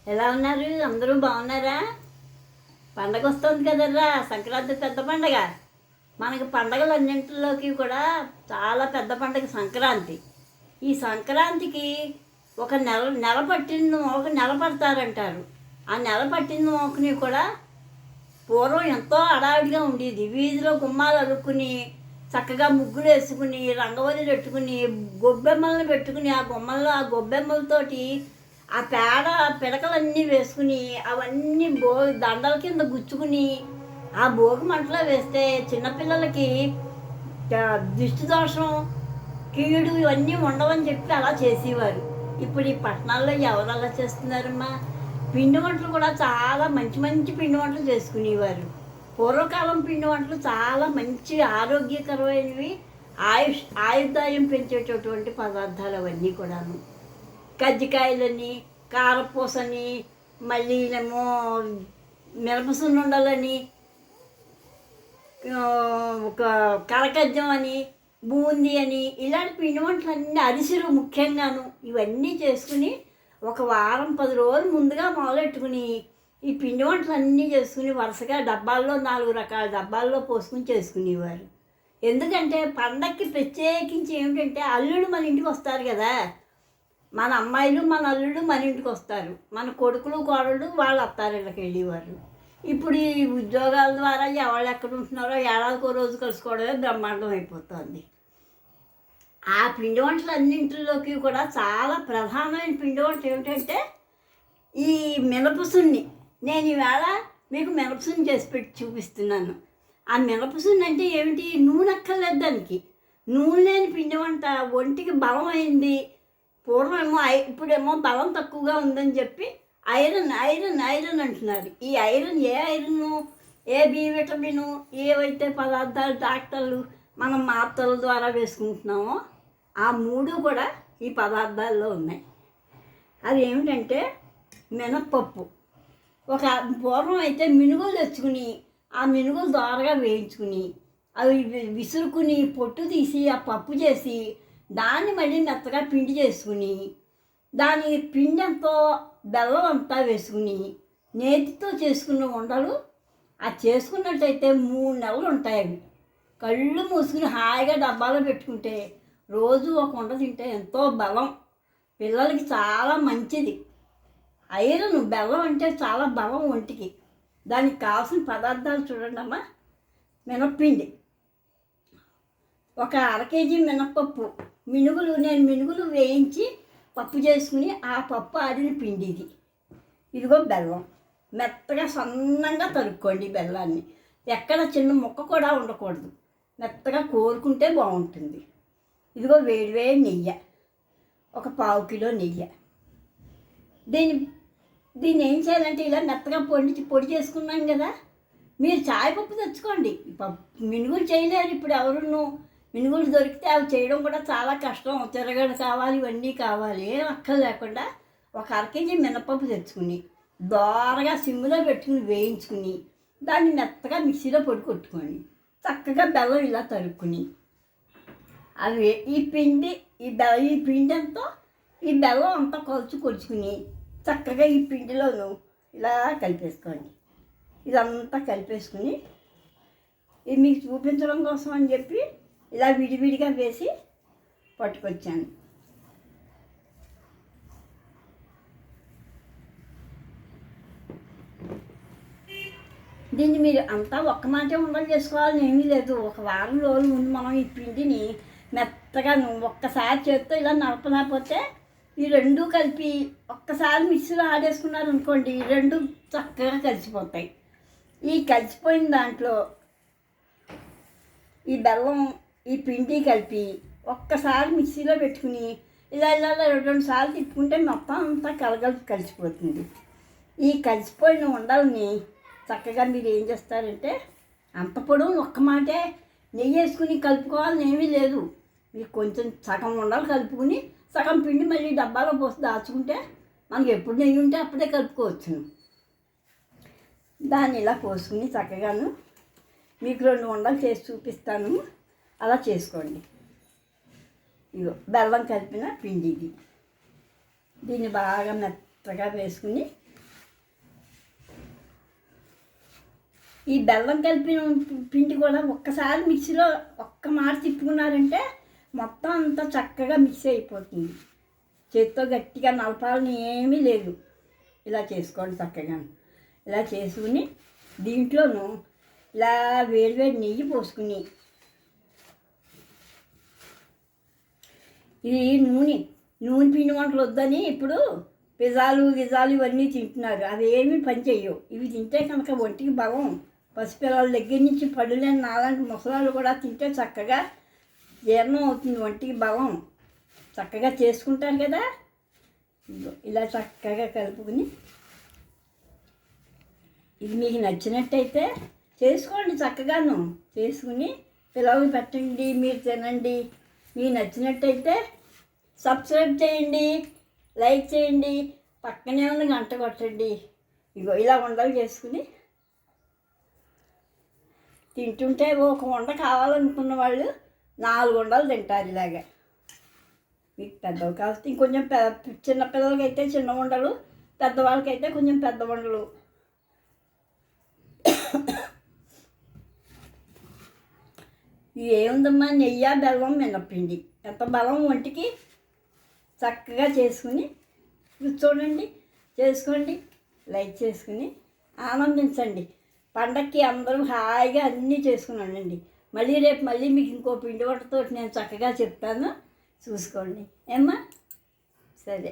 ఎలా ఉన్నారు? అందరూ బాగున్నారా? పండగ వస్తుంది కదర్రా, సంక్రాంతి పెద్ద పండగ. మనకి పండగలన్నింటిలోకి కూడా చాలా పెద్ద పండగ సంక్రాంతి. ఈ సంక్రాంతికి ఒక నెల పట్టిన ఒక నెల పడతారంటారు. ఆ నెల పట్టిన మోకని కూడా పూర్వం ఎంతో హడావిడిగా ఉండేది. వీధిలో గుమ్మాలు అలుక్కుని చక్కగా ముగ్గులు వేసుకుని రంగవల్లి పెట్టుకుని గొబ్బెమ్మలను పెట్టుకుని ఆ గొబ్బెమ్మలతోటి ఆ పేడ పిడకలన్నీ వేసుకుని అవన్నీ దండల కింద గుచ్చుకుని ఆ భోగి మంటలో వేస్తే చిన్నపిల్లలకి దిష్టి దోషం కీడు ఇవన్నీ ఉండవని చెప్పి అలా చేసేవారు. ఇప్పుడు ఈ పట్టణాల్లో ఎవరు అలా చేస్తున్నారమ్మా? పిండి వంటలు కూడా చాలా మంచి మంచి పిండి వంటలు చేసుకునేవారు. పూర్వకాలం పిండి వంటలు చాలా మంచి ఆరోగ్యకరమైనవి, ఆయుర్దాయం పెంచేటటువంటి పదార్థాలు అవన్నీ కూడాను. కజ్జికాయలని, కారపూసని, మళ్ళీనేమో మిరపసున్నుండలని, ఒక కరకజ్జం అని, బూందీ అని, ఇలాంటి పిండి వంటలన్నీ, అరిసెలు ముఖ్యంగాను ఇవన్నీ చేసుకుని ఒక వారం 10 రోజులు ముందుగా మొదలెట్టుకుని ఈ పిండి వంటలన్నీ చేసుకుని వరుసగా డబ్బాల్లో 4 రకాల డబ్బాల్లో పోసుకుని చేసుకునేవారు. ఎందుకంటే పండక్కి ప్రత్యేకించి ఏమిటంటే అల్లుడు మన ఇంటికి వస్తారు కదా, మన అమ్మాయిలు మన అల్లుడు మన ఇంటికి వస్తారు, మన కొడుకులు కోడళ్ళు వాళ్ళ అత్తారిళ్ళకి వెళ్ళేవారు. ఇప్పుడు ఈ ఉద్యోగాల ద్వారా ఎవరు ఎక్కడ ఉంటున్నారో ఏడాదికో రోజు కలుసుకోవడమే బ్రహ్మాండం అయిపోతుంది. ఆ పిండి వంటలన్నింటిలోకి కూడా చాలా ప్రధానమైన పిండి వంట ఏమిటంటే ఈ మినపసున్ని. నేను ఈవేళ మీకు మినపసున్ని చేసి పెట్టి చూపిస్తున్నాను. ఆ మినపసున్ని అంటే ఏమిటి? నూనె అక్కర్లేదు దానికి. నూనె లేని పిండి వంట, ఒంటికి బలం అయింది. పూర్వమేమో ఇప్పుడేమో బలం తక్కువగా ఉందని చెప్పి ఐరన్ ఐరన్ ఐరన్ అంటున్నారు. ఈ ఐరన్ ఏ ఐరన్, ఏ బి విటమిను, ఏవైతే పదార్థాలు డాక్టర్లు మనం మాత్రల ద్వారా వేసుకుంటున్నామో ఆ 3 కూడా ఈ పదార్థాల్లో ఉన్నాయి. అది ఏమిటంటే మినప్పప్పు. ఒక పూర్వం అయితే మినుగులు తెచ్చుకుని ఆ మినుగులు దోరగా వేయించుకుని అవి విసురుకుని పొట్టు తీసి ఆ పప్పు చేసి దాన్ని మళ్ళీ మెత్తగా పిండి చేసుకుని దాని పిండి ఎంతో బెల్లం అంతా వేసుకుని నేతితో చేసుకున్న ఉండలు అది చేసుకున్నట్టయితే 3 నెలలు ఉంటాయి. అవి కళ్ళు మూసుకుని హాయిగా డబ్బాలో పెట్టుకుంటే రోజు ఒక ఉండ తింటే ఎంతో బలం, పిల్లలకి చాలా మంచిది. ఐరన్, బెల్లం అంటే చాలా బలం ఒంటికి. దానికి కావాల్సిన పదార్థాలు చూడండి అమ్మా. మినప్పిండి ఒక 1/2 కేజీ మినప్పప్పు, నేను మినుగులు వేయించి పప్పు చేసుకుని ఆ పప్పు ఆడిన పిండి ఇది. ఇదిగో బెల్లం, మెత్తగా సన్నంగా తరుక్కోండి బెల్లాన్ని. ఎక్కడ చిన్న ముక్క కూడా ఉండకూడదు, మెత్తగా కోరుకుంటే బాగుంటుంది. ఇదిగో వేడివేడి నెయ్యి, ఒక 1/4 కిలో నెయ్యి. దీన్ని ఏం చేయాలంటే ఇలా మెత్తగా పొడి చేసుకున్నాం కదా, మీరు చాయపప్పు తెచ్చుకోండి. మినుగులు చేయలేరు ఇప్పుడు ఎవరును. మినుగులు దొరికితే అవి చేయడం కూడా చాలా కష్టం. తిరగడు కావాలి, ఇవన్నీ కావాలి. ఏం అక్కర్ లేకుండా ఒక 1/2 కేజీ మినపప్పు తెచ్చుకుని దోరగా సిమ్లో పెట్టుకుని వేయించుకుని దాన్ని మెత్తగా మిక్సీలో పొడి కొట్టుకోండి. చక్కగా బెల్లం ఇలా తరుక్కుని అవి ఈ పిండి అంతా ఈ బెల్లం అంతా కొలుచుకుని చక్కగా ఈ పిండిలోను ఇలా కలిపేసుకోండి. ఇదంతా కలిపేసుకుని ఇది మీకు చూపించడం కోసం అని చెప్పి ఇలా విడివిడిగా వేసి పట్టుకొచ్చాను. దీన్ని మీరు అంతా ఒక్క మాటే ఉండలు చేసుకోవాలని ఏమీ లేదు. ఒక వారం రోజుల ముందు మనం ఈ పిండిని మెత్తగా ఒక్కసారి చేత్తో ఇలా నడపలేకపోతే ఈ 2 కలిపి ఒక్కసారి మిక్సీలో ఆడేసుకున్నారు అనుకోండి, 2 చక్కగా కలిసిపోతాయి. ఈ కలిసిపోయిన దాంట్లో ఈ బెల్లం ఈ పిండి కలిపి ఒక్కసారి మిక్సీలో పెట్టుకుని ఇలా 2 సార్లు తిప్పుకుంటే మొత్తం అంతా కలిసిపోతుంది. ఈ కలిసిపోయిన ఉండల్ని చక్కగా మీరు ఏం చేస్తారంటే అంత పొడవు ఒక్క మాటే నెయ్యి వేసుకుని కలుపుకోవాలని ఏమీ లేదు. మీకు కొంచెం సగం ఉండలు కలుపుకుని సగం పిండి మళ్ళీ డబ్బాలో పోసి దాచుకుంటే మనకి ఎప్పుడు నెయ్యి ఉంటే అప్పుడే కలుపుకోవచ్చును. దాన్ని ఇలా పోసుకుని చక్కగాను మీకు 2 ఉండలు చేసి చూపిస్తాను, అలా చేసుకోండి. ఇగో బెల్లం కలిపిన పిండి ఇది. దీన్ని బాగా మెత్తగా వేసుకుని ఈ బెల్లం కలిపిన పిండి కూడా ఒక్కసారి మిక్సీలో ఒక్క మాట తిప్పుకున్నారంటే మొత్తం అంతా చక్కగా మిక్స్ అయిపోతుంది. చేత్తో గట్టిగా నలపాలని ఏమీ లేదు. ఇలా చేసుకోండి చక్కగా. ఇలా చేసుకుని దీంట్లోనూ ఇలా వేడివేడి నెయ్యి పోసుకుని, ఇది నూనె పిండి వంటలు వద్దని ఇప్పుడు పిజ్జాలు గిజాలు ఇవన్నీ తింటున్నారు. అవి ఏమీ పని చెయ్యవు. ఇవి తింటే కనుక ఒంటికి బలం. పసిపిల్లల దగ్గర నుంచి పడులేని నాలాంటి ముసలాళ్ళు కూడా తింటే చక్కగా జీర్ణం అవుతుంది, ఒంటికి బలం. చక్కగా చేసుకుంటారు కదా. ఇలా చక్కగా కలుపుకుని, ఇది మీకు నచ్చినట్టయితే చేసుకోండి. చక్కగాను చేసుకుని పిల్లలు పెట్టండి, మీరు తినండి. మీకు నచ్చినట్టయితే సబ్స్క్రైబ్ చేయండి, లైక్ చేయండి, పక్కనే ఉన్న గంట కొట్టండి. ఇగో ఇలా ఉండలు చేసుకుని తింటుంటే ఒక వండ కావాలనుకున్న వాళ్ళు 4 ఉండలు తింటారు ఇలాగా. మీకు పెద్దవి కావచ్చు ఇంకొంచెం చిన్న పిల్లలకైతే చిన్న ఉండలు, పెద్దవాళ్ళకైతే కొంచెం పెద్ద ఉండలు. ఏముందమ్మా, నెయ్యి, బెల్లం, మినప్పిండి, ఎంత బలం ఒంటికి. చక్కగా చేసుకుని చూడండి, చేసుకోండి, లైక్ చేసుకుని ఆనందించండి. పండక్కి అందరూ హాయిగా అన్నీ చేసుకుని ఉండండి. రేపు మీకు ఇంకో పిండి వంటతో నేను చక్కగా చెప్తాను, చూసుకోండి ఏమ్మా. సరే.